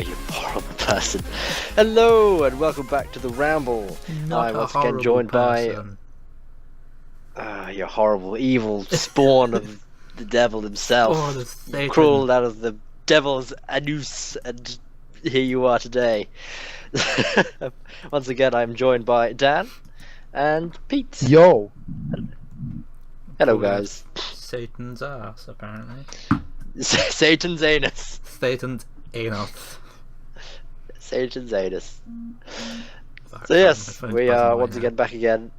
you horrible person. Hello and welcome back to the Ramble. I'm once again joined by you horrible, evil spawn of the devil himself. You crawled out of the devil's anus, and here you are today. Once again, I'm joined by Dan and Pete. Yo. Hello, guys. Satan's ass, apparently. Satan's anus. Satan's anus. Satan's anus. So yes, we are once again back again.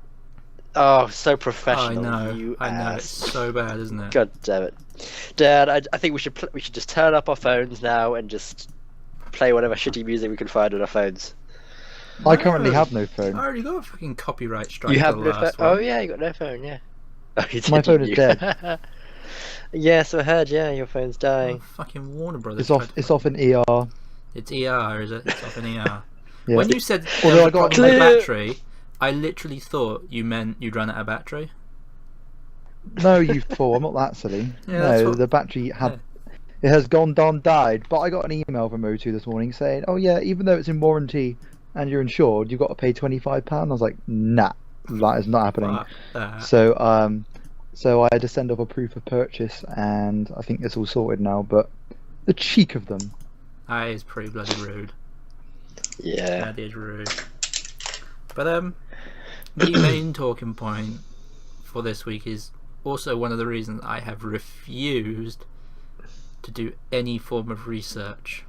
Oh, so professional. I know. You I know. ass. It's so bad, isn't it? God damn it, Dad. I think we should just turn up our phones now and just play whatever shitty music we can find on our phones. I currently have no phone. I already got a fucking copyright strike. You have for no the last phone? one. Oh yeah, you got no phone. Yeah. Oh, you My did, phone didn't is you? dead. Yes, I heard. Yeah, your phone's Oh, dying. fucking Warner Brothers. It's off in ER. It's ER, is it? It's off in ER. Yeah. When you said Although there was I a got problem with clear- battery, I literally thought you meant you'd run out of battery. No, you fool! I'm not that silly. Yeah, that's No, what- the battery it has gone down, died. But I got an email from O2 this morning saying, "Oh yeah, even though it's in warranty and you're insured, you've got to pay £25." I was like, "Nah, that is not happening." Fuck that. So I had to send off a proof of purchase, and I think it's all sorted now. But the cheek of them. That is pretty bloody rude. Yeah. That is rude. But the main talking point for this week is also one of the reasons I have refused to do any form of research,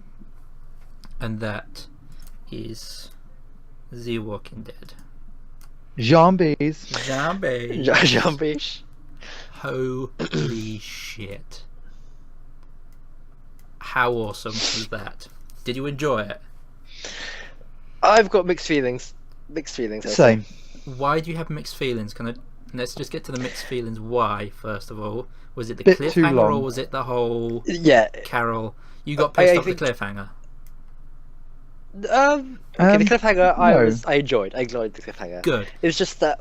and that is The Walking Dead. Zombies. Zombie. Zombies. Holy shit. How awesome was that? Did you enjoy it? I've got mixed feelings. Mixed feelings. I'd say. Same. Why do you have mixed feelings? Let's just get to the mixed feelings. Why, first of all? Was it the Bit too cliffhanger long. or was it the whole Yeah. Carol? You got pissed I off the think- cliffhanger. Okay, the cliffhanger no. I enjoyed. I enjoyed the cliffhanger. Good. It was just that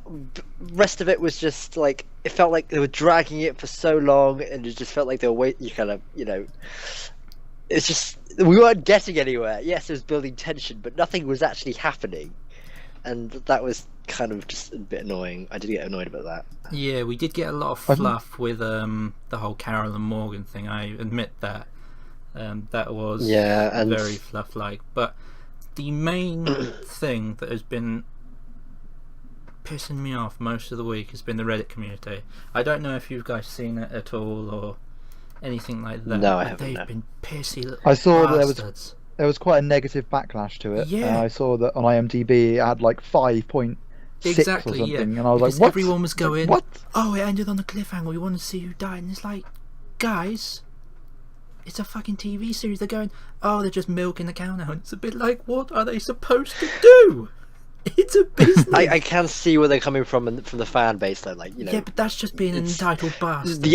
rest of it was just like it felt like they were dragging it for so long, and it just felt like they were it's just we weren't getting anywhere. Yes, it was building tension, but nothing was actually happening, and that was kind of just a bit annoying. I did get annoyed about that. Yeah, we did get a lot of fluff with the whole Carol and Morgan thing. I admit that. That was very fluff-like. But the main thing that has been pissing me off most of the week has been the Reddit community. I don't know if you guys seen it at all or anything like that. No, I but haven't, they've no. been pissy little I saw that bastards. there was quite a negative backlash to it. Yeah. I saw that on IMDb it had like 5.6 Exactly, or something, yeah. and I was Because like, "What?" everyone was going, What? "Oh, it ended on a cliffhanger. We want to see who died." And it's like, guys, it's a fucking TV series. They're going, "Oh, they're just milking the cow now." And it's a bit like, what are they supposed to do? It's a business. I can see where they're coming from the fan base, though. Like Yeah, but that's just being an entitled bastard.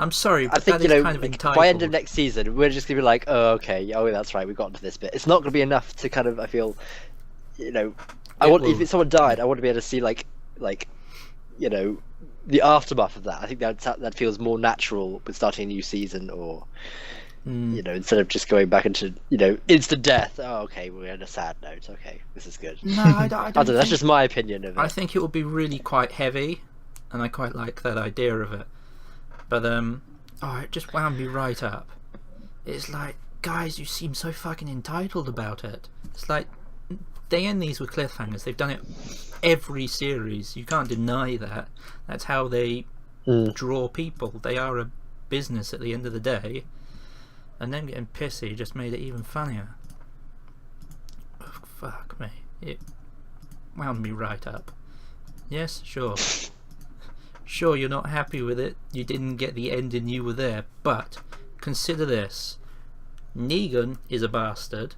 I'm sorry, but I think that is kind of entitled. by end of next season, we're just gonna be like, oh, okay, oh, that's right, we got to this bit. It's not gonna be enough to kind of, I feel, if someone died, I want to be able to see like, the aftermath of that. I think that feels more natural with starting a new season, or instead of just going back into instant death. Oh, okay, we're on a sad note. Okay, this is good. No, I don't That's think- just my opinion of it. I think it will be really quite heavy, and I quite like that idea of it. But it just wound me right up. It's like, guys, you seem so fucking entitled about it. It's like they end these with cliffhangers. They've done it every series. You can't deny that. That's how they draw people. They are a business at the end of the day, and them getting pissy just made it even funnier. Oh, fuck me. It wound me right up. Yes, sure. Sure, you're not happy with it. You didn't get the ending you were there. But consider this. Negan is a bastard.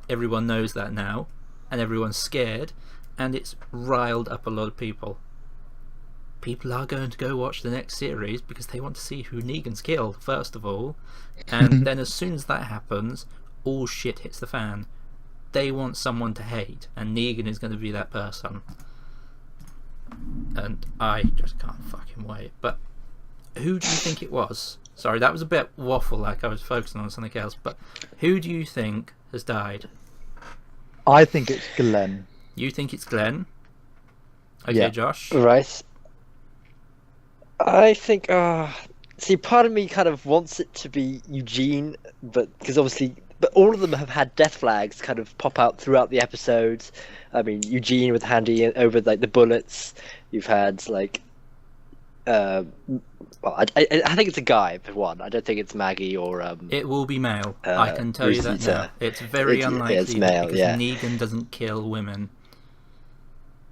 Everyone knows that now. And everyone's scared. And it's riled up a lot of people. People are going to go watch the next series because they want to see who Negan's killed, first of all. And then as soon as that happens, all shit hits the fan. They want someone to hate. And Negan is going to be that person. And I just can't fucking wait. But who do you think it was? Sorry, that was a bit waffle, like I was focusing on something else. But who do you think has died? I think it's Glenn. You think it's Glenn? Okay, Yeah. Josh. Right. I think. See, part of me kind of wants it to be Eugene, but because obviously, but all of them have had death flags kind of pop out throughout the episodes. I mean, Eugene with Handy over like the bullets. You've had like, well, I think it's a guy for one. I don't think it's Maggie or It will be male. I can tell you that Rosita. now. It's very unlikely it's male, because yeah. Negan doesn't kill women.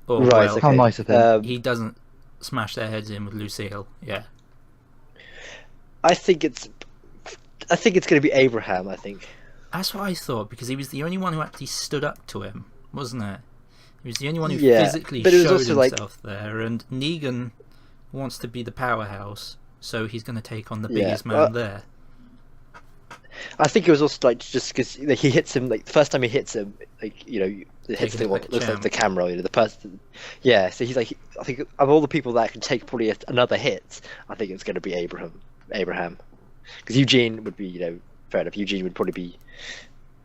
Or, Right. well, Okay. How nice of him. he doesn't smash their heads in with Lucille. Yeah. I think it's going to be Abraham. I think. That's what I thought, because he was the only one who actually stood up to him, wasn't it? He was the only one who Yeah, physically but it was showed also, like- himself there, and Negan wants to be the powerhouse, so he's going to take on the Yeah, biggest man well- there. I think it was also like just because like, he hits him like the first time he hits him, like it hits Taking it the like what a looks like champ. the camera, the person. Yeah, so he's like, I think of all the people that can take probably another hit, I think it's going to be Abraham, because Eugene would be fair enough. Eugene would probably be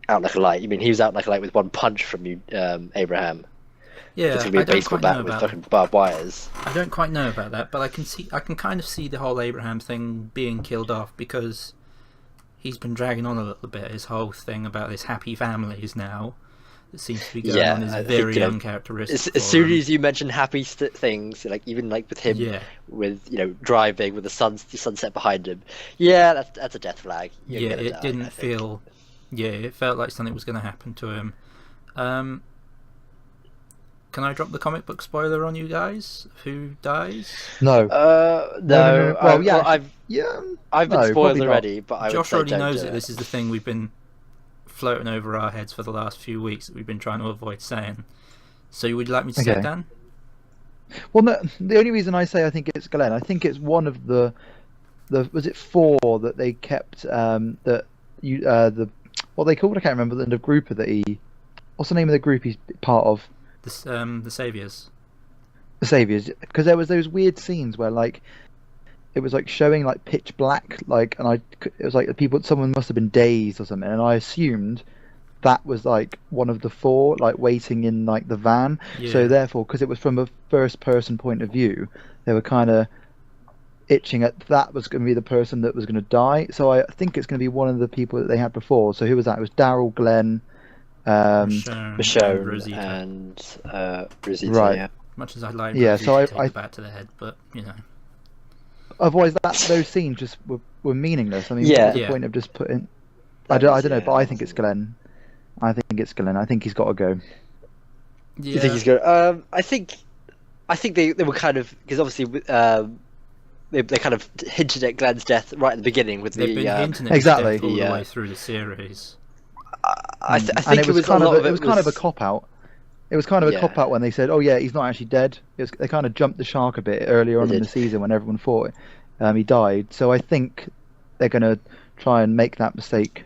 out like a light. I mean, he was out like a light with one punch from Abraham. Yeah, It's going to be I a don't baseball quite know bat with about fucking barbed wires. I don't quite know about that, but I can kind of see the whole Abraham thing being killed off, because he's been dragging on a little bit. His whole thing about this happy families now that seems to be going on is I think, very uncharacteristic. As soon as you mention happy things, like even like with him, Yeah. with driving with the sunset behind him, yeah, that's a death flag. You're Yeah, gonna it die, didn't I think. feel. Yeah, it felt like something was going to happen to him. Can I drop the comic book spoiler on you guys? Who dies? No. No. Well, yeah. I've Yeah. been no, spoiled probably not. already, but I would Josh say already don't knows do that this is the thing we've been floating over our heads for the last few weeks that we've been trying to avoid saying. So would you like me to say Okay. it, Dan? Well, no, the only reason I say I think it's Glenn, I think it's one of the was it 4 that they kept that you the what they called, I can't remember, the group that what's the name of the group he's part of, The Saviors. the Saviors, because there was those weird scenes where like it was like showing like pitch black, like, and it was like someone must have been dazed or something, and I assumed that was like one of the 4 like waiting in like the van. Yeah. So therefore, because it was from a first person point of view, they were kind of itching at that was going to be the person that was going to die. So I think it's going to be one of the people that they had before. So who was that? It was Daryl, Glenn, Michonne and Rosita. and Rosita. Right. Yeah. Much as I'd like Yeah, Rosita so to take I the bat to the head, but otherwise those scenes just were meaningless. I mean, Yeah. what was the Yeah. point of just putting? I don't know, Yeah. but I think it's Glenn. I think it's Glenn. I think he's got to go. You think he's good? I think they were kind of, because obviously they kind of hinted at Glenn's death right at the beginning with they've the been hinting at Exactly. death all the Yeah. way through the series. I think and it was kind a of lot it was kind of a was- cop out. It was kind of a Yeah. cop out when they said, "Oh yeah, he's not actually dead." They kind of jumped the shark a bit earlier on They in the did. season when everyone thought he died. So I think they're going to try and make that mistake.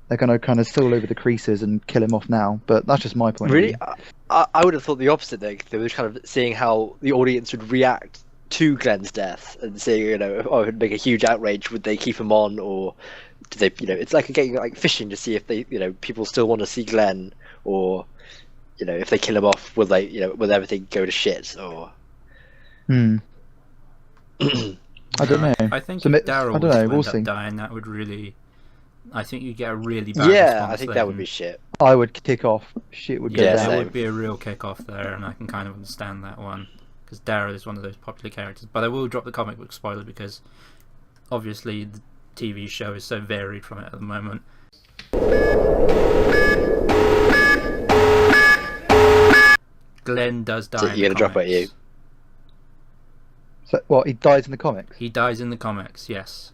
They're going to kind of still over the creases and kill him off now. But that's just my point. Really, Of view. I would have thought the opposite. They were kind of seeing how the audience would react to Glenn's death and seeing, oh, it would make a huge outrage. Would they keep him on, or do they? It's like getting like fishing to see if they, people still want to see Glenn, or if they kill him off, will they, will everything go to shit? Or I don't know. I think So if I Daryl don't was know. to We'll end up see. dying, that would really. I think you'd get a really bad yeah, response I think then. that would be shit. I would kick off. Shit would go Yeah, There down. same. would be a real kick-off there, and I can kind of understand that one, because Daryl is one of those popular characters. But I will drop the comic book spoiler, because obviously the TV show is so varied from it at the moment. Glenn does die. So in you're the gonna drop it at comics. you? So, what, he dies in the comics? He dies in the comics, yes,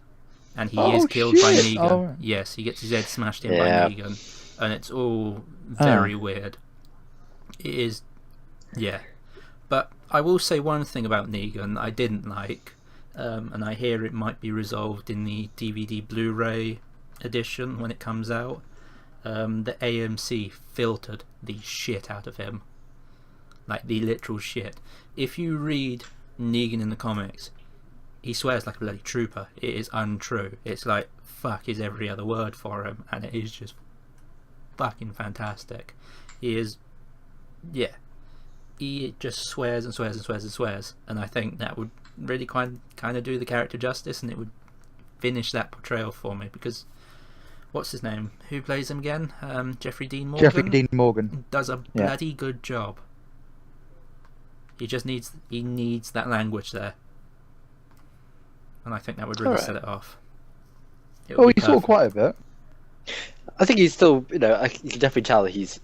and he Oh, is killed by shit. Negan. Oh, right. Yes, he gets his head smashed in Yeah. by Negan, and it's all very weird. It is, yeah. But I will say one thing about Negan that I didn't like, and I hear it might be resolved in the DVD Blu-ray edition when it comes out. The AMC filtered the shit out of him, like the literal shit. If you read Negan in the comics, he swears like a bloody trooper. It is untrue. It's like fuck is every other word for him, and it is just fucking fantastic. He is, yeah. He just swears and swears and swears and swears, and I think that would really kind of do the character justice, and it would finish that portrayal for me. Because what's his name? Who plays him again? Jeffrey Dean Morgan. Jeffrey Dean Morgan Does a bloody good job. He just needs that language there, and I think that would really set it off. Oh, he saw quite a bit. I think he's still, you know, you can definitely tell that he's,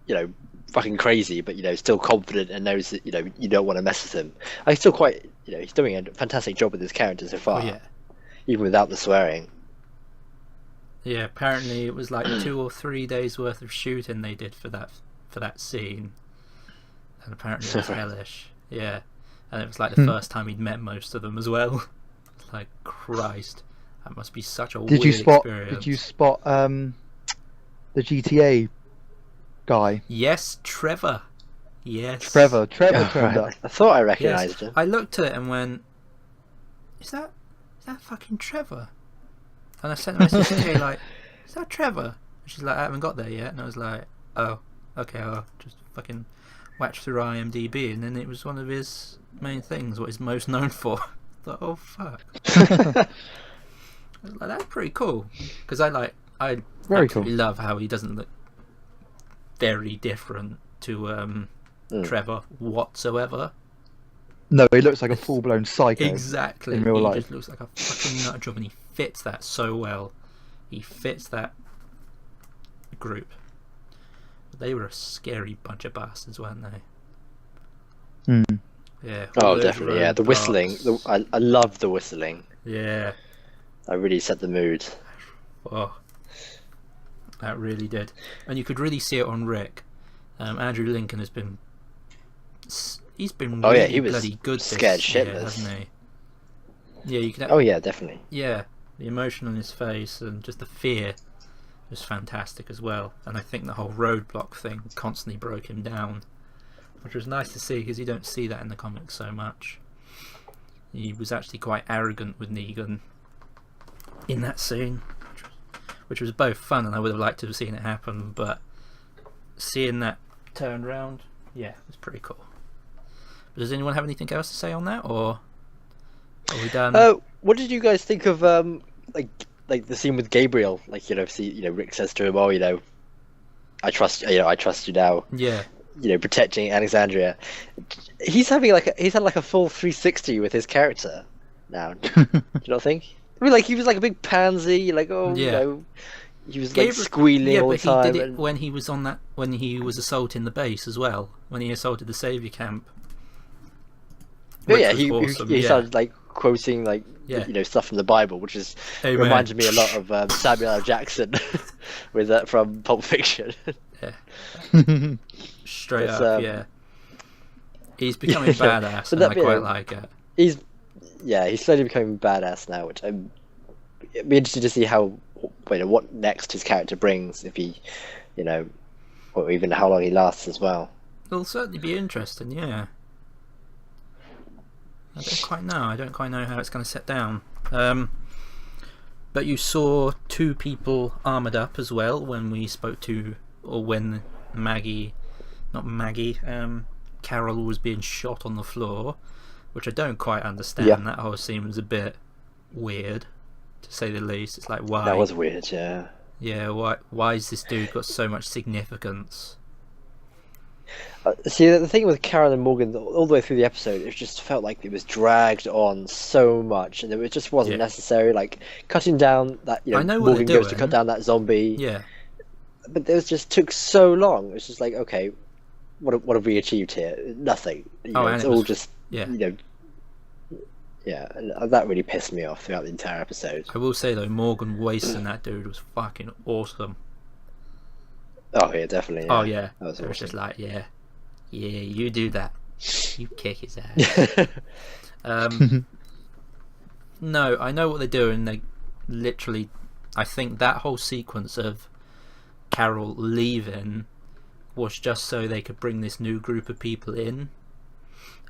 you know, fucking crazy, but you know, still confident and knows that, you know, you don't want to mess with him. I still quite, you know, he's doing a fantastic job with his character so far. Oh, yeah. Even without the swearing. Yeah, apparently it was like 2 or 3 days worth of shooting they did for that scene, and apparently it was hellish. Yeah, and it was like the first time he'd met most of them as well. It's like, Christ, that must be such a weird experience. Did you spot the GTA guy? Yes, Trevor. Yes, Trevor turned up. I thought I recognised him. I looked at it and went, is that fucking Trevor? And I sent a message to Kay like, is that Trevor? And she's like, I haven't got there yet. And I was like, oh, okay, I'll just fucking watch through IMDb. And then it was one of his main things, what he's most known for. I thought, oh fuck. I was like, that's pretty cool. Because I absolutely love how he doesn't look very different to Trevor whatsoever. No, he looks like a full-blown psycho. Exactly. In real life. He just looks like a fucking nut job, and he fits that so well. He fits that group. They were a scary bunch of bastards, weren't they? Yeah. Oh, definitely. Yeah, the whistling. I love the whistling. Yeah. That really set the mood. Oh, that really did, and you could really see it on Rick. Andrew Lincoln has been. He's been really he was bloody good scared this year, shitless. hasn't he? Yeah, you can. Oh yeah, definitely. Yeah, the emotion on his face and just the fear was fantastic as well. And I think the whole roadblock thing constantly broke him down, which was nice to see because you don't see that in the comics so much. He was actually quite arrogant with Negan in that scene, which was both fun, and I would have liked to have seen it happen, but seeing that turned round, yeah, it was pretty cool. Does anyone have anything else to say on that, or are we done? What did you guys think of like the scene with Gabriel? Like, you know, Rick says to him, "Oh, you know, I trust you now." Yeah. You know, protecting Alexandria. He's had like a full 360 with his character now. Do you not think? I mean, like, he was like a big pansy, like, oh, you know, he was like squealing all the time. He did it when he was when he was assaulting the base as well, when he assaulted the Savior camp. Oh yeah, he started like quoting like you know, stuff from the Bible, which is reminded me a lot of Samuel L. Jackson with that from Pulp Fiction. Yeah, straight up. Yeah, he's becoming badass, and I quite like it. He's slowly becoming badass now, which it'd be interesting to see what next his character brings, if he, you know, or even how long he lasts as well. It'll certainly be interesting, yeah. I don't quite know how it's going to set down. But you saw 2 people armoured up as well when we spoke to, or when Carol was being shot on the floor, which I don't quite understand. Yeah. That whole scene was a bit weird, to say the least. It's like, why? That was weird, yeah. Yeah, why has this dude got so much significance? See, the thing with Carol and Morgan, all the way through the episode, it just felt like it was dragged on so much, and it just wasn't necessary. Like, cutting down that, you know, Morgan goes to cut down that zombie. Yeah. But it just took so long. It was just like, okay, what have we achieved here? Nothing. You know, it's all just, you know, yeah, and that really pissed me off throughout the entire episode. I will say though, Morgan wasting that dude was fucking awesome. Oh yeah, definitely. Yeah. Oh yeah, that was it was awesome. just like, yeah, you do that, you kick his ass. No, I know what they're doing. They literally, I think that whole sequence of Carol leaving was just so they could bring this new group of people in,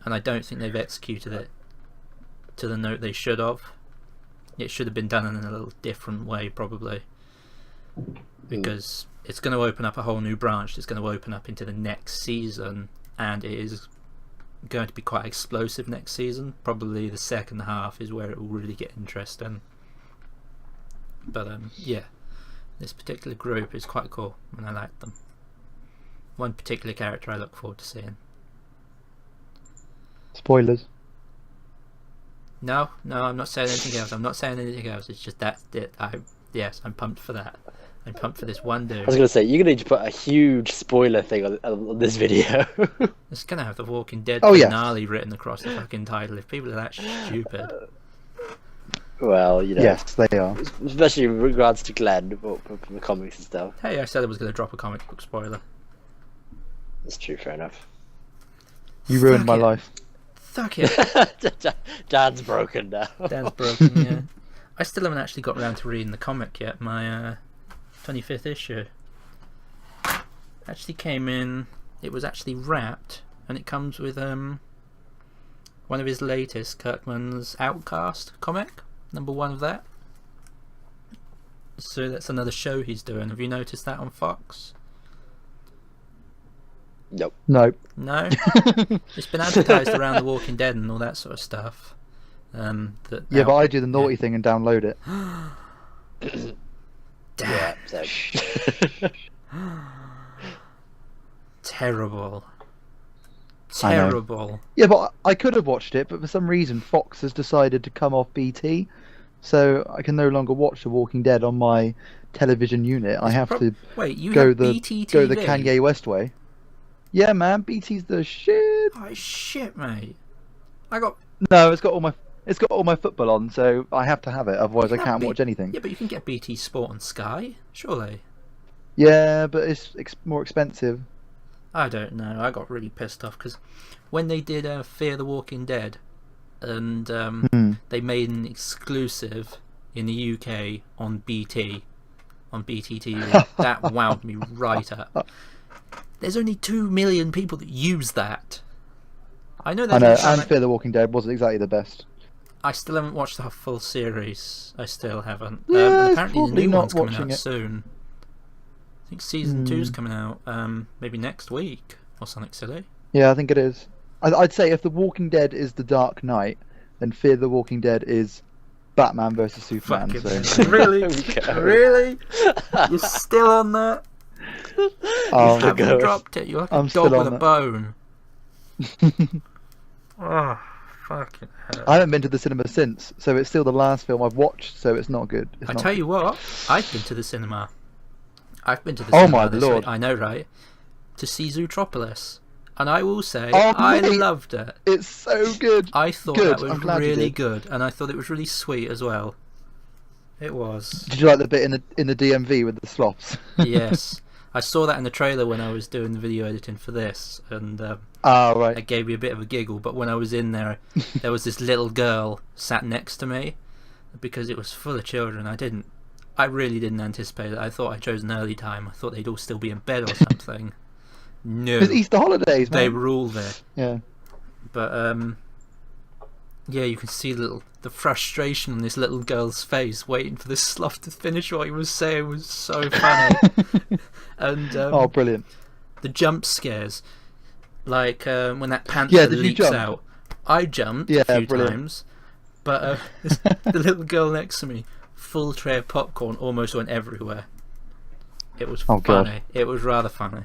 and I don't think they've executed it to the note they should have. It should have been done in a little different way, probably, because it's going to open up a whole new branch. It's going to open up into the next season, and it is going to be quite explosive next season. Probably the second half is where it will really get interesting. But yeah, this particular group is quite cool, and I like them. One particular character I look forward to seeing. Spoilers. No, I'm not saying anything else. I'm not saying anything else. It's just that's it. Yes, I'm pumped for that. I'm pumped for this one dude. I was going to say, you're going to need to put a huge spoiler thing on this video. It's going to have The Walking Dead Oh, yeah. finale written across the fucking title if people are that stupid. Well, you know. Yes, they are. Especially in regards to Glenn from the comics and stuff. Hey, I said I was going to drop a comic book spoiler. That's true, fair enough. You ruined my it. life. Fuck it. Dan's broken now. Dan's broken, yeah. I still haven't actually got around to reading the comic yet. My 25th issue actually came in. It was actually wrapped, and it comes with one of his latest, Kirkman's Outcast comic, #1 of that. So that's another show he's doing. Have you noticed that on Fox? Nope. No. No? It's been advertised around The Walking Dead and all that sort of stuff. Yeah, but I do the naughty thing and download it. Yeah, so. Terrible. I know. Terrible. Yeah, but I could have watched it, but for some reason Fox has decided to come off BT, so I can no longer watch The Walking Dead on my television unit. I have to Wait, you go have the BT go the TV? Kanye West way. Yeah, man, BT's the shit. Oh shit, mate! I got. No, it's got all my football on, so I have to have it. Otherwise, You I have can't watch anything. Yeah, but you can get BT Sport on Sky, surely. Yeah, but it's more expensive. I don't know. I got really pissed off because when they did Fear the Walking Dead, and they made an exclusive in the UK on BT TV, that wound me right up. There's only 2 million people that use that. I know I know, and Fear the Walking Dead wasn't exactly the best. I still haven't watched the full series. I still haven't. Yeah, it's apparently the probably new not one's coming watching out it. soon. I think season 2's coming out maybe next week or something silly. Yeah, I think it is. I'd say if The Walking Dead is The Dark Knight, then Fear the Walking Dead is Batman versus Superman. Fucking So. really? There we go. Really? You're still on that? Oh, You haven't going. dropped it. You're like a I'm dog still with on a it. bone. Oh, fucking hell. I haven't been to the cinema since, so it's still the last film I've watched, so it's not good. It's I not tell good. you what, I've been to the cinema. I've been to the Oh cinema my this lord. week, I know, right? To see Zootropolis. And I will say, Oh, I mate. loved it. It's so good. I thought Good, that was I'm glad you really did. good, and I thought it was really sweet as well. It was. Did you like the bit in the DMV with the sloths? Yes. I saw that in the trailer when I was doing the video editing for this, and Ah, right. it gave me a bit of a giggle, but when I was in there, there was this little girl sat next to me, because it was full of children. I really didn't anticipate it. I thought I chose an early time. I thought they'd all still be in bed or something. No. It's Easter holidays, man. They were all there. Yeah. But yeah, you can see the frustration on this little girl's face, waiting for this sloth to finish what he was saying. Was so funny. And Oh, brilliant. the jump scares, like when that panther Yeah, did you leaps jump? out. I jumped Yeah, a few brilliant. times, but the little girl next to me, full tray of popcorn, almost went everywhere. It was Oh, God. funny. It was rather funny,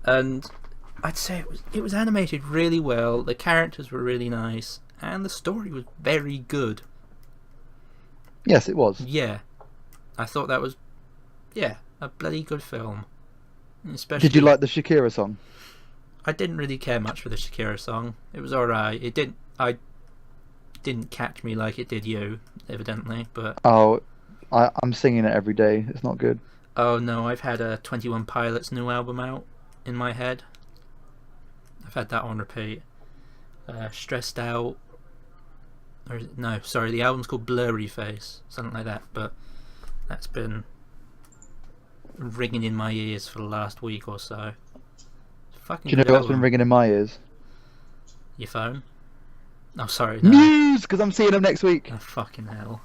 and I'd say it was animated really well. The characters were really nice, and the story was very good. Yes, it was. Yeah, I thought that was a bloody good film. Especially, Did you like the Shakira song? I didn't really care much for the Shakira song. It was alright. I didn't catch me like it did you, evidently. But Oh, I'm singing it every day. It's not good. oh no, I've had a 21 Pilots new album out in my head. I've had that on repeat. Stressed Out. Or is it, no, sorry, the album's called Blurry Face, something like that. But that's been ringing in my ears for the last week or so. Fucking Do you know good what's been album. ringing in my ears? Your phone? Oh, sorry. No. Muse, because I'm seeing them next week. Oh, fucking hell.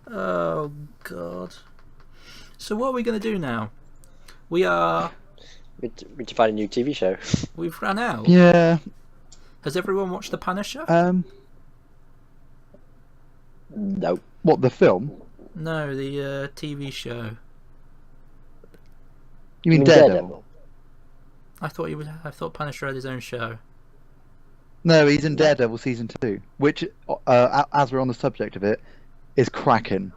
Oh, God. So what are we going to do now? We to find a new TV show. We've run out. Yeah. Has everyone watched The Punisher? Nope. What, the film? No, the TV show. You mean Daredevil? I thought Punisher had his own show. No, he's in Daredevil season 2, which, as we're on the subject of it, is cracking.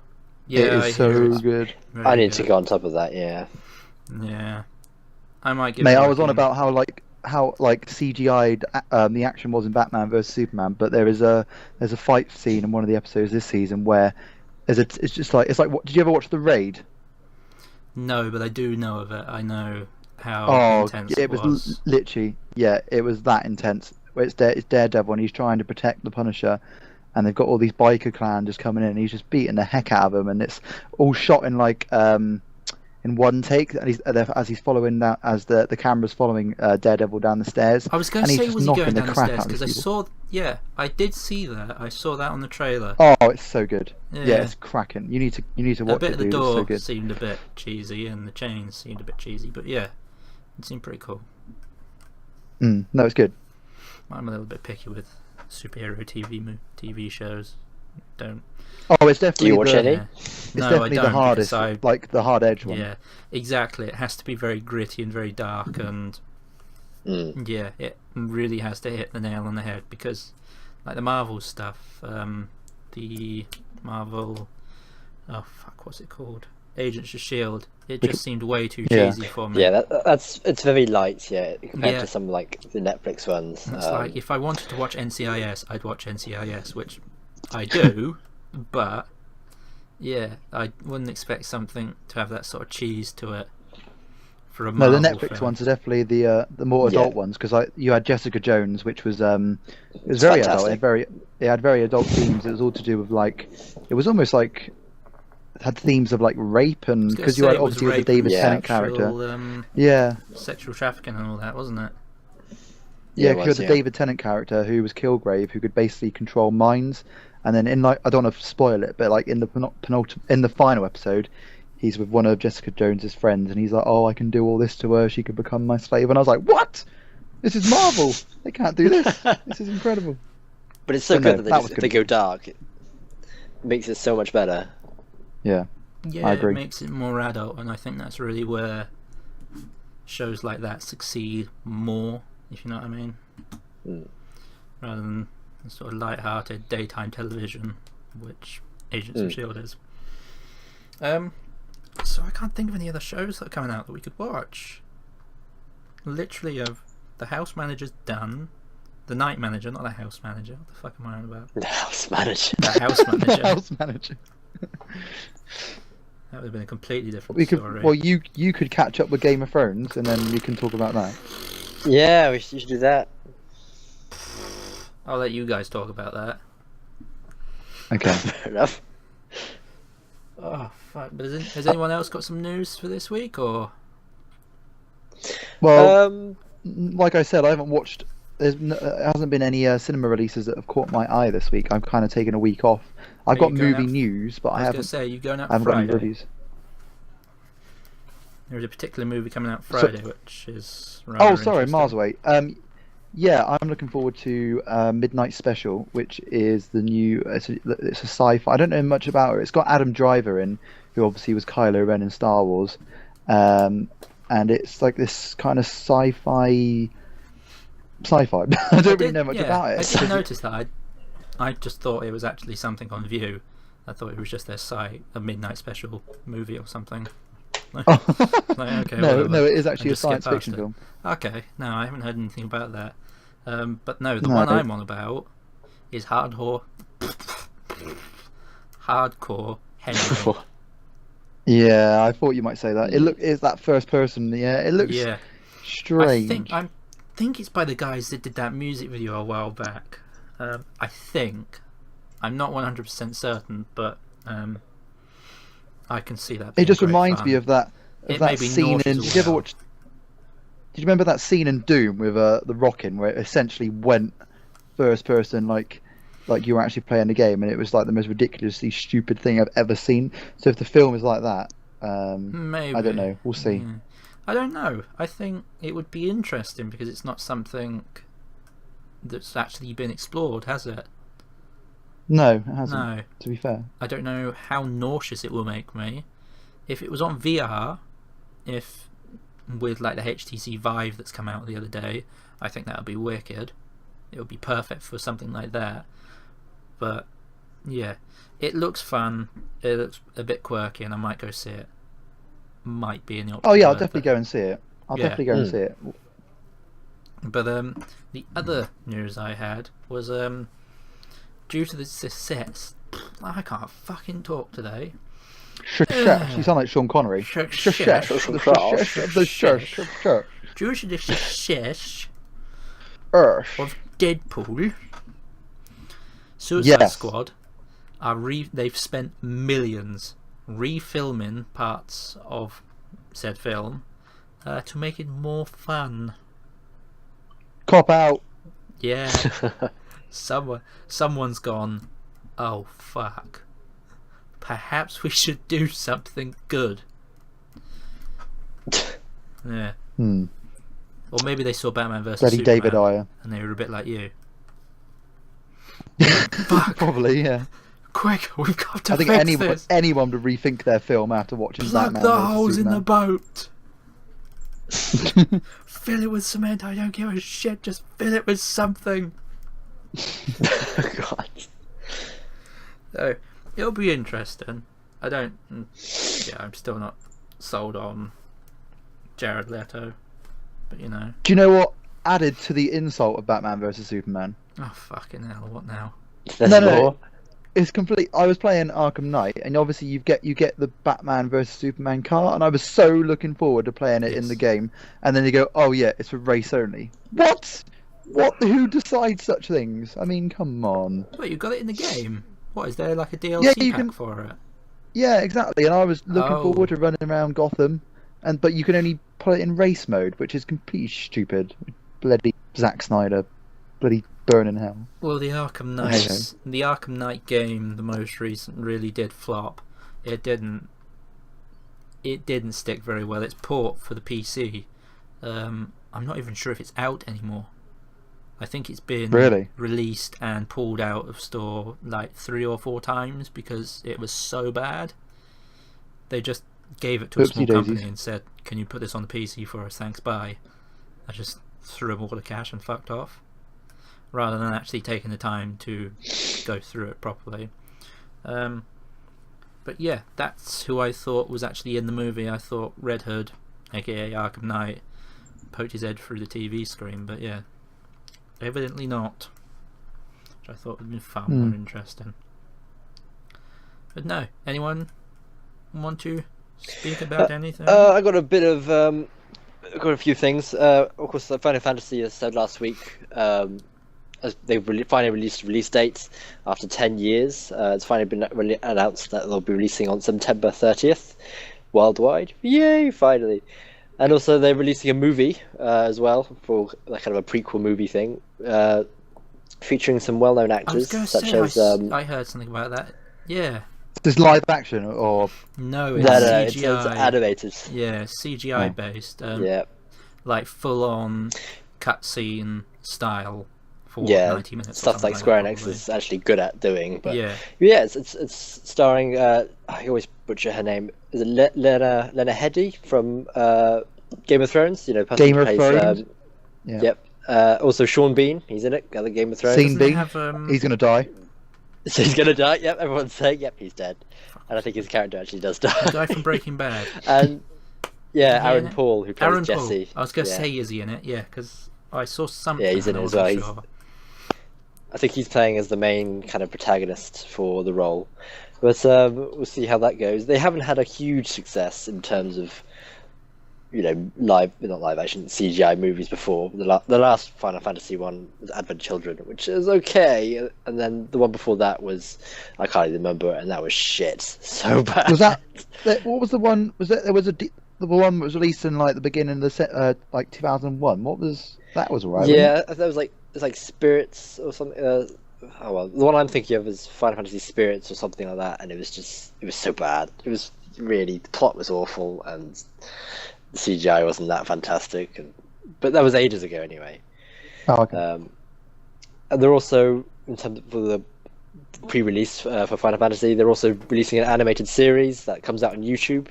Yeah, it is so good. I need to go on top of that. Yeah. Yeah. I might give. Mate, I was on about how CGI'd the action was in Batman vs Superman, but there's a fight scene in one of the episodes this season where it's like what, did you ever watch The Raid? No, but I do know of it. I know how intense it was. Literally, yeah, it was that intense. Where it's Daredevil and he's trying to protect the Punisher, and they've got all these biker clan just coming in, and he's just beating the heck out of them, and it's all shot in in one take, and as he's following that, as the camera's following Daredevil down the stairs. I was going to say, was he going down the stairs? Because I saw, I did see that. I saw that on the trailer. Oh, it's so good. Yeah, it's cracking. You need to watch it. A bit of the dude. door so good. seemed a bit cheesy, and the chains seemed a bit cheesy, but yeah, it seemed pretty cool. No, it's good. I'm a little bit picky with superhero TV shows. Don't. Oh, it's definitely. Do you watch any? Yeah. It's No, definitely I don't, the hardest, like the hard edge one. Yeah, exactly. It has to be very gritty and very dark, and yeah, it really has to hit the nail on the head, because, like the Marvel stuff, the Marvel, what's it called? Agents of S.H.I.E.L.D. It just seemed way too cheesy for me. Yeah, it's very light, compared to some like the Netflix ones. It's like, if I wanted to watch NCIS, I'd watch NCIS, which I do, but yeah, I wouldn't expect something to have that sort of cheese to it for a Marvel No, the Netflix film. ones are definitely the more adult ones, because you had Jessica Jones, which was it was very adult. It had very adult themes. It was all to do with it was almost like it had themes of like rape, and because you had obviously the David Tennant character. Sexual trafficking and all that, wasn't it? Yeah, because you had the David Tennant character who was Kilgrave, who could basically control minds. And then I don't want to spoil it, but in the final episode, he's with one of Jessica Jones's friends, and he's like, "Oh, I can do all this to her. She could become my slave." And I was like, "What? This is Marvel. They can't do this. This is incredible." But it's so good that they go dark. It makes it so much better. Yeah. Yeah, I agree. It makes it more adult, and I think that's really where shows like that succeed more, if you know what I mean. Rather than sort of light-hearted daytime television, which Agents of S.H.I.E.L.D. is. So I can't think of any other shows that are coming out that we could watch. Literally, The House Manager's done. The Night Manager, not The House Manager. What the fuck am I on about? The House Manager. The House Manager. The House Manager. That would have been a completely different story. Well, you could catch up with Game of Thrones, and then we can talk about that. Yeah, you should do that. I'll let you guys talk about that. Okay. Fair enough. Oh, fuck. But has anyone else got some news for this week, or? Well, like I said, I haven't watched. There hasn't been any cinema releases that have caught my eye this week. I've kind of taken a week off. I've got movie news, but I haven't. Say, you're going out I haven't got any Friday. reviews. There's a particular movie coming out Friday, which is. Oh, sorry, miles away. Yeah, I'm looking forward to Midnight Special, which is the new. It's a sci-fi. I don't know much about it. It's got Adam Driver in, who obviously was Kylo Ren in Star Wars, and it's like this kind of sci-fi. I don't really know much about it. I didn't notice that. I just thought it was actually something on View. I thought it was just their site, a Midnight Special movie or something. Okay, no, it is actually a science fiction film. Okay, no, I haven't heard anything about that. But no, the one I'm on about is Hardcore Henry. Yeah, I thought you might say that. It's that first person. Yeah, it looks strange. I think it's by the guys that did that music video a while back. I think. I'm not 100% certain, but I can see that. It just reminds me of that scene in. Did you ever watch? Did you remember that scene in Doom with the Rockin', where it essentially went first person, like you were actually playing the game, and it was like the most ridiculously stupid thing I've ever seen. So if the film is like that, maybe. I don't know. We'll see. Yeah. I don't know. I think it would be interesting because it's not something that's actually been explored, has it? No, it hasn't. No. To be fair, I don't know how nauseous it will make me. If it was on VR, with like the HTC Vive that's come out the other day, I think that would be wicked. It would be perfect for something like that. But yeah, it looks fun. It looks a bit quirky, and I might go see it. Might be in the option. oh yeah, I'll definitely go and see it. I'll Yeah. definitely go and see it. But the other news I had was due to the success. I can't fucking talk today. Shush. You sound like Sean Connery. Shush. Due to the success Earth. of Deadpool, Suicide Yes. Squad they've spent millions refilming parts of said film to make it more fun. Cop out. Yeah. Someone's gone, oh fuck, perhaps we should do something good. Yeah. Or maybe they saw Batman vs Ready, Superman David Ayer. and they were a bit like you. Probably, yeah. Quick, we've got to I think fix this. anyone would rethink their film after watching Plug Batman the versus holes in the Superman. boat. Fill it with cement. I don't give a shit. Just fill it with something. God. So it'll be interesting. I'm still not sold on Jared Leto, but you know. Do you know what added to the insult of Batman versus Superman? Oh fucking hell! What now? There's No. more. It's complete. I was playing Arkham Knight, and obviously you get the Batman versus Superman car, and I was so looking forward to playing it in Yes. the game, and then you go, oh yeah, it's for race only. What? Who decides such things? I mean, come on. Wait, you got it in the game? What is there like a DLC Yeah, you pack can- for it? Yeah, exactly. And I was looking Oh. forward to running around Gotham, but you can only put it in race mode, which is completely stupid. Bloody Zack Snyder, bloody burn in hell. Well, the Arkham Knight game, the most recent, really did flop. It didn't stick very well. Its port for the PC, I'm not even sure if it's out anymore. I think it's been Really? released and pulled out of store like 3 or 4 times because it was so bad. They just gave it to a small Oopsie company daisies. and said, "Can you put this on the PC for us? Thanks, bye." I just threw them all the cash and fucked off, rather than actually taking the time to go through it properly. But yeah, that's who I thought was actually in the movie. I thought Red Hood, aka Arkham Knight, poked his head through the TV screen, but yeah, evidently not. Which I thought would have been far more interesting. But no, anyone want to speak about anything? I got a bit of I got a few things. Of course, Final Fantasy, as said last week, as they've finally released release dates after 10 years. It's finally been announced that they'll be releasing on September 30th worldwide. Yay! Finally. And also they're releasing a movie as well, for like kind of a prequel movie thing, featuring some well-known actors such as I heard something about that. Yeah. Is this live action or No, it's no, CGI. it's animated. Yeah, CGI Oh. based. Yeah. Like full-on cutscene style for Yeah, 90 minutes. or stuff something like Square that, Enix probably. is actually good at doing. But Yeah. yeah, it's starring. I always butcher her name. Is it Lena Headey from Game of Thrones? You know, person Game who of plays, Thrones? Yeah. Yep. Also, Sean Bean, he's in it. Got the Game of Thrones. Scene Doesn't it B? have, He's gonna die. So he's gonna die. Yep, everyone's saying, yep, he's dead. And I think his character actually does die. the guy from Breaking Bad? And yeah, Is he in Aaron it? Paul, who plays Aaron Jesse. Paul. I was going to Yeah. say, is he in it? Yeah, because I saw something. Yeah, he's in and it I as well. wasn't He's- sure. I think he's playing as the main kind of protagonist for the role. But we'll see how that goes. They haven't had a huge success in terms of, you know, not live action, CGI movies before. The last Final Fantasy one was Advent Children, which is okay. And then the one before that was, I can't even remember, and that was shit. So bad. Was that what was the one? Was that there was the one that was released in like the beginning of the like 2001? What was that? Was alright. Yeah, that was like it's like Spirits or something. Oh well, the one I'm thinking of is Final Fantasy Spirits or something like that, and it was so bad. It was really, the plot was awful, and the CGI wasn't that fantastic. But that was ages ago anyway. Oh, okay. And they're also, in terms of the pre-release for Final Fantasy, they're also releasing an animated series that comes out on YouTube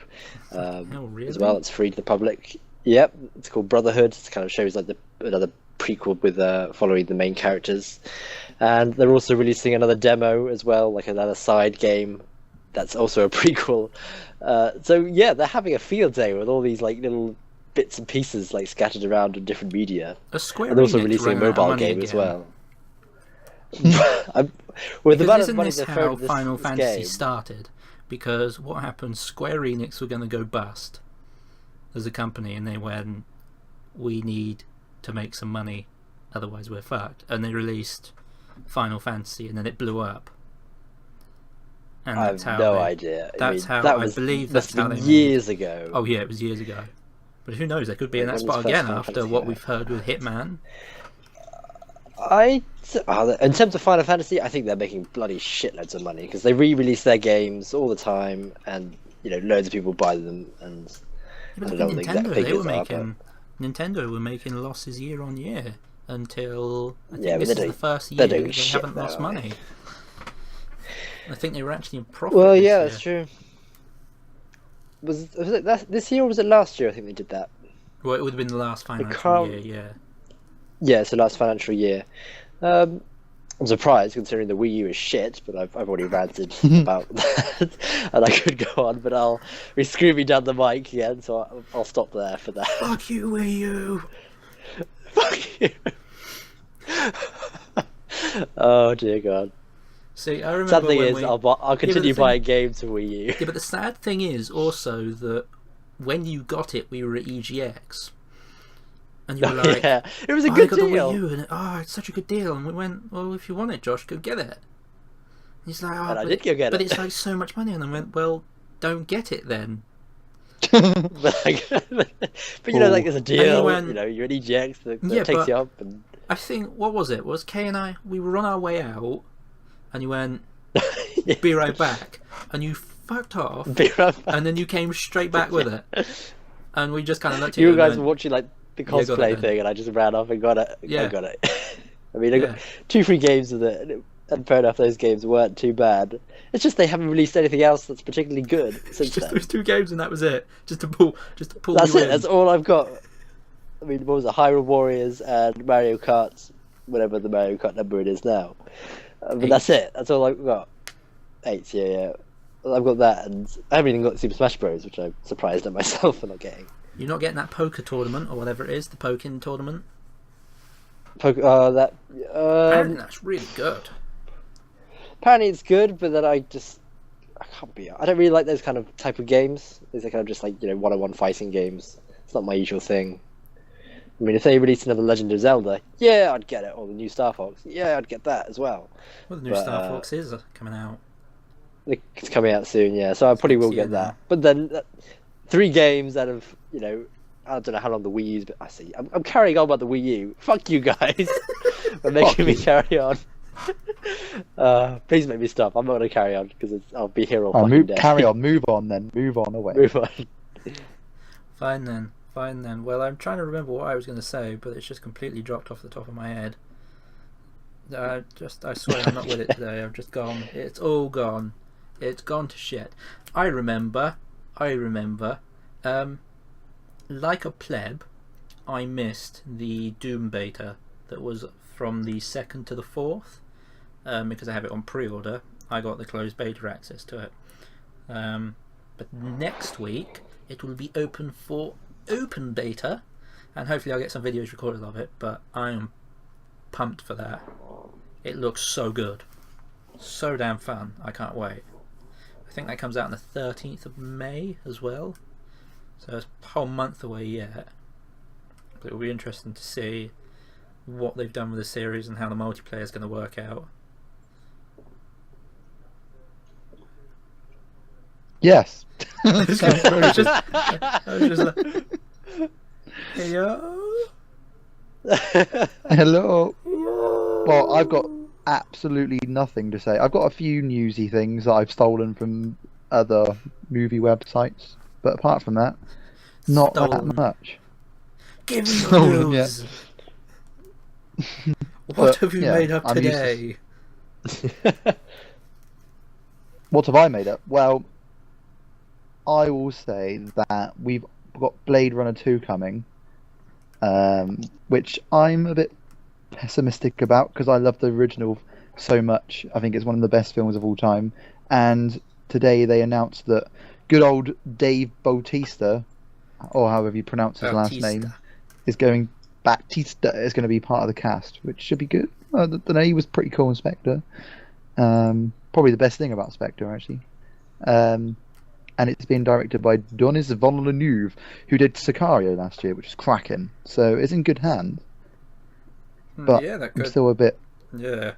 really? as well. It's free to the public. Yep, it's called Brotherhood. It kind of shows like another prequel with following the main characters, and they're also releasing another demo as well, like another side game that's also a prequel. So yeah, they're having a field day with all these like little bits and pieces like scattered around in different media. And they're also releasing a mobile game as well. With because isn't this how Final Fantasy started? Because what happened, Square Enix were going to go bust as a company, and they went, we need to make some money, otherwise we're fucked. And they released Final Fantasy, and then it blew up. And that's I have no idea. That's how that I believe that's how they years ago. Oh yeah, it was years ago. But who knows? They could be in that spot again after what we've heard with Hitman. In terms of Final Fantasy, I think they're making bloody shitloads of money because they re-release their games all the time, and loads of people buy them. And I don't think Nintendo were making losses year on year until I think this is the first year they haven't lost money. I think they were actually in profit. Well, yeah, that's true. Was it this year or was it last year? I think they did that. Well, it would have been the last financial year, yeah. Yeah, it's the last financial year. I'm surprised considering the Wii U is shit, but I've already ranted about that, and I could go on, but we screw me down the mic again, so I'll stop there for that. Fuck you, Wii U. Fuck you. Oh dear God. See, I remember. Sad thing is, I'll continue buying games for Wii U. Yeah, but the sad thing is also that when you got it, we were at EGX. And you were like, yeah, it was a good deal. The Wii U, and it's such a good deal. And we went, well, if you want it, Josh, go get it. And he's like, and I did go get it. But it's like so much money. And I went, well, don't get it then. but like there's a deal. You're at EGX that takes you up. And I think, what was it? Was Kay and I, we were on our way out, and you went, be right back. And you fucked off. Be right back. And then you came straight back with it. And we just kind of looked at you guys were watching like the cosplay thing, and I just ran off and got it. Yeah. I got it. I mean, I got 2 free games with it, and fair enough, those games weren't too bad. It's just they haven't released anything else that's particularly good since just then. Those 2 games, and that was it. Just to pull. That's it. That's all I've got. I mean, what was it? Hyrule Warriors and Mario Kart, whatever the Mario Kart number it is now. But 8. That's it. That's all I've got. 8, yeah. I've got that, and I haven't even got Super Smash Bros, which I'm surprised at myself for not getting. You're not getting that poker tournament or whatever it is, the Pokin tournament. Apparently that's really good. Apparently it's good, but then I can't be. I don't really like those kind of type of games. These are kind of just like one-on-one fighting games. It's not my usual thing. I mean, if they released another Legend of Zelda, yeah, I'd get it. Or the new Star Fox, yeah, I'd get that as well. Well, the new Star Fox is coming out. It's coming out soon, yeah. So I probably will get that. But then 3 games out of I don't know how long the Wii U's, but I see. I'm carrying on about the Wii U. Fuck you guys for making me carry on. Please make me stop. I'm not going to carry on because I'll be here all fucking day. Carry on. Move on then. Move on away. Move on. Fine then. Well, I'm trying to remember what I was going to say, but it's just completely dropped off the top of my head. I swear I'm not with it today. I've just gone. It's all gone. It's gone to shit. I remember. Like a pleb, I missed the Doom beta that was from the 2nd to the 4th, because I have it on pre-order. I got the closed beta access to it. But next week it will be open for open beta, and hopefully I'll get some videos recorded of it. But I am pumped for that. It looks so good, so damn fun. I can't wait. I think that comes out on the 13th of May as well. So it's a whole month away yet. But it'll be interesting to see what they've done with the series and how the multiplayer is going to work out. Yes. I was just like, hello? Hello. Well, I've got absolutely nothing to say. I've got a few newsy things that I've stolen from other movie websites, but apart from that, not that much. Give me Stolen, news. yeah. What have you made up I'm today? What have I made up? Well, I will say that we've got Blade Runner 2 coming, which I'm a bit pessimistic about because I love the original so much. I think it's one of the best films of all time. And today they announced that good old Dave Bautista, or however you pronounce his last name, is going to be part of the cast, which should be good. I don't know, he was pretty cool in Spectre. Probably the best thing about Spectre, actually. And it's being directed by Denis Villeneuve, who did Sicario last year, which was cracking. So it's in good hands. But yeah, that I'm could... still a bit... Yeah.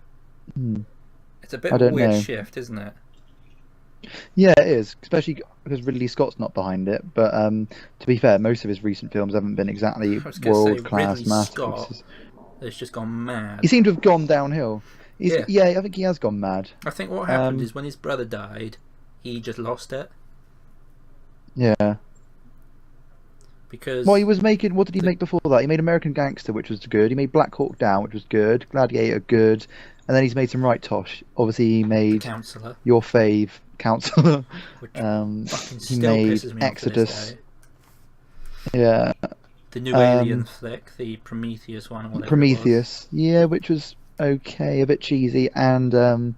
It's a bit of a weird shift, isn't it? Yeah, it is, especially because Ridley Scott's not behind it. But to be fair, most of his recent films haven't been exactly world-class masterpieces. It's just gone mad. He seemed to have gone downhill. Yeah, I think he has gone mad. I think what happened is when his brother died, he just lost it. Yeah. Because... Well, he was making... What did he make before that? He made American Gangster, which was good. He made Black Hawk Down, which was good. Gladiator, good. And then he's made some right tosh. Obviously, he made... Counselor. Your fave, Counselor. Which he made Exodus. Yeah. The new Alien flick, the Prometheus one. Or whatever Prometheus, yeah, which was okay, a bit cheesy. And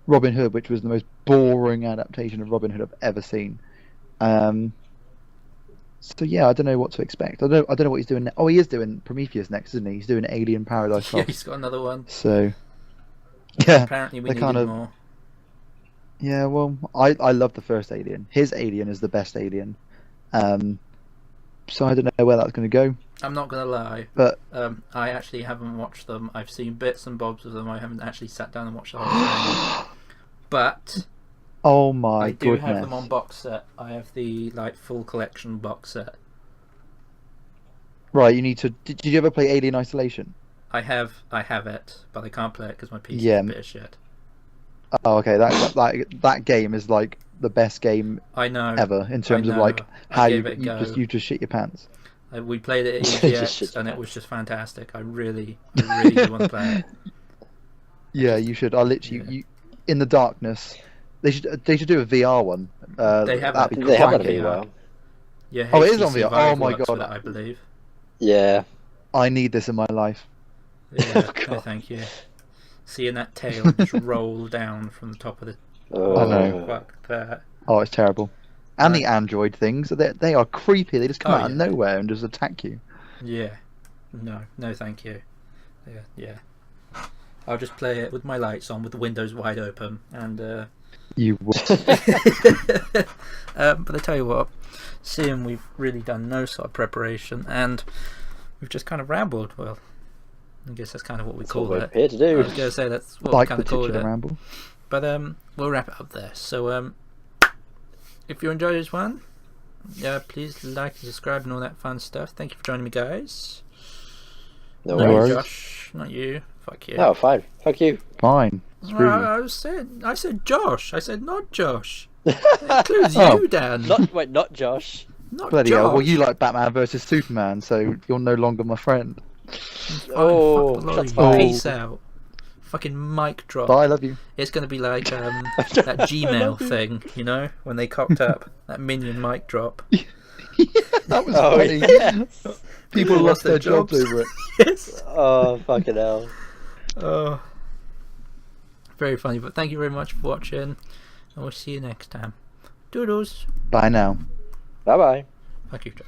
Robin Hood, which was the most boring adaptation of Robin Hood I've ever seen. So yeah, I don't know what to expect. I don't know what he's doing. Oh, he is doing Prometheus next, isn't he? He's doing Alien Paradise Lost. Yeah, he's got another one. So yeah, apparently we needed more. Yeah, well, I love the first Alien. His Alien is the best Alien. So I don't know where that's going to go. I'm not going to lie, but I actually haven't watched them. I've seen bits and bobs of them. I haven't actually sat down and watched the whole thing. But oh my goodness, I do have them on box set. I have the full collection box set. Right, you need to. Did you ever play Alien Isolation? I have it, but I can't play it because my PC is a bit of shit. Oh, okay. That game is like the best game I know ever in terms of like how you just shit your pants. We played it at EGX and it was just fantastic. I really do want to play it. Yeah, you should. I literally you in the darkness. They should do a VR one. They have a VR. Yeah. Oh, it is on VR. Oh my god, I believe. Yeah. I need this in my life. Yeah. No, thank you. Seeing that tail just roll down from the top of the... I know. Fuck that. Oh, it's terrible. And the android things, they are creepy. They just come out of nowhere and just attack you. Yeah. No thank you. Yeah. I'll just play it with my lights on, with the windows wide open, and... You would. But I tell you what, seeing we've really done no sort of preparation, and we've just kind of rambled, well... I guess that's kind of what we call it. Here to do. I was going to say that's what we kind of call it. Ramble. But we'll wrap it up there. So if you enjoyed this one, please like and subscribe and all that fun stuff. Thank you for joining me, guys. No worries. Josh, not you. Fuck you. Oh, fine. Fuck you. Fine. I said Josh. I said not Josh. That includes you, Dan. Not Josh. Not Bloody Josh. hell. Well, you like Batman versus Superman, so you're no longer my friend. Fine. Peace out. Fucking mic drop. Bye, I love you. It's going to be like that Gmail thing, you know, when they cocked up that minion mic drop. That was funny. Yes. People lost their jobs over it. Yes. Oh, fucking hell. Oh, very funny. But thank you very much for watching, and we'll see you next time. Doodles. Bye now. Bye bye. Fuck you, Josh.